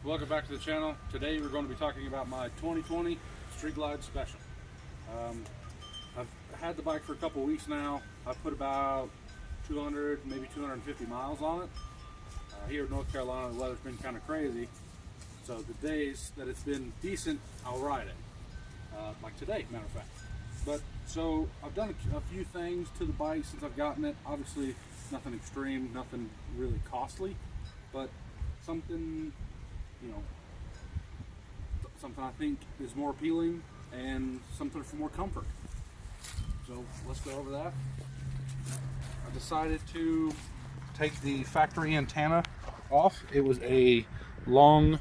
Welcome back to the channel. Today we're going to be talking about my 2020 Street Glide Special. I've had the bike for a couple weeks now. I've put about 200, maybe 250 miles on it. Here in North Carolina, the weather's been kind of crazy. So the days that it's been decent, I'll ride it. Like today, matter of fact. But so I've done a few things to the bike since I've gotten it. Obviously, nothing extreme, nothing really costly, but something, you know, something I think is more appealing and something for more comfort. So let's go over that. I decided to take the factory antenna off. It was a long,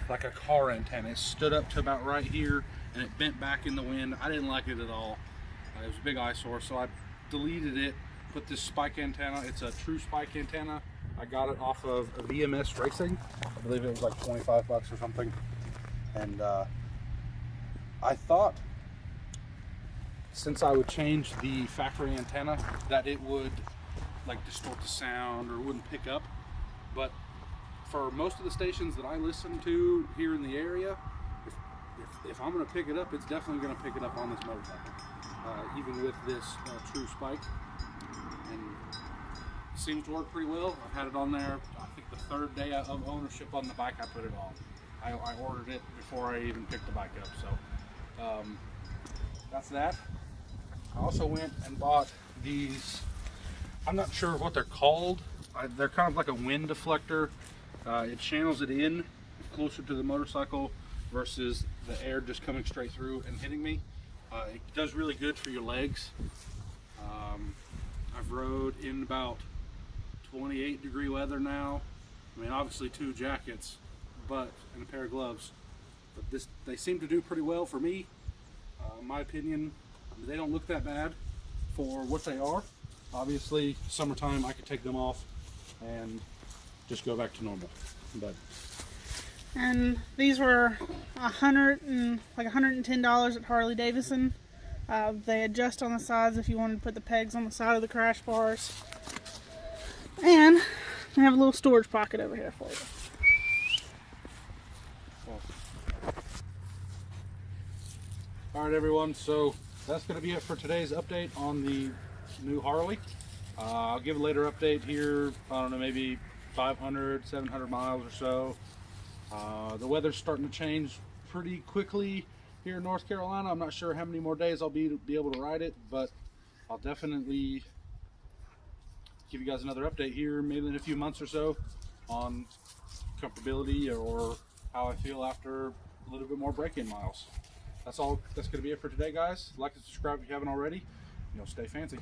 like a car antenna. It stood up to about right here and it bent back in the wind. I didn't like it at all. It was a big eyesore, so I deleted it, put this spike antenna. It's a true spike antenna. I got it off of VMS Racing. I believe it was like 25 bucks or something. And I thought since I would change the factory antenna that it would like distort the sound or wouldn't pick up. But for most of the stations that I listen to here in the area, if I'm going to pick it up, it's definitely going to pick it up on this motorcycle. Even with this true spike. And it seems to work pretty well. I've had it on there, I think the third day of ownership on the bike I put it on. I ordered it before I even picked the bike up, so that's that. I also went and bought these, I'm not sure what they're called. They're kind of like a wind deflector. It channels it in closer to the motorcycle versus the air just coming straight through and hitting me. It does really good for your legs. I've rode in about 28-degree weather now. I mean, obviously 2 jackets, and a pair of gloves. But they seem to do pretty well for me. In my opinion, they don't look that bad for what they are. Obviously, summertime I could take them off and just go back to normal. And these were $110 at Harley-Davidson. They adjust on the sides if you wanted to put the pegs on the side of the crash bars. And they have a little storage pocket over here for you. Alright everyone, so that's going to be it for today's update on the new Harley. I'll give a later update here, I don't know, maybe 500, 700 miles or so. The weather's starting to change pretty quickly here in North Carolina. I'm not sure how many more days I'll be able to ride it, but I'll definitely give you guys another update here maybe in a few months or so on comfortability or how I feel after a little bit more break-in miles. That's all. That's going to be it for today, guys. Like and subscribe if you haven't already. Stay fancy.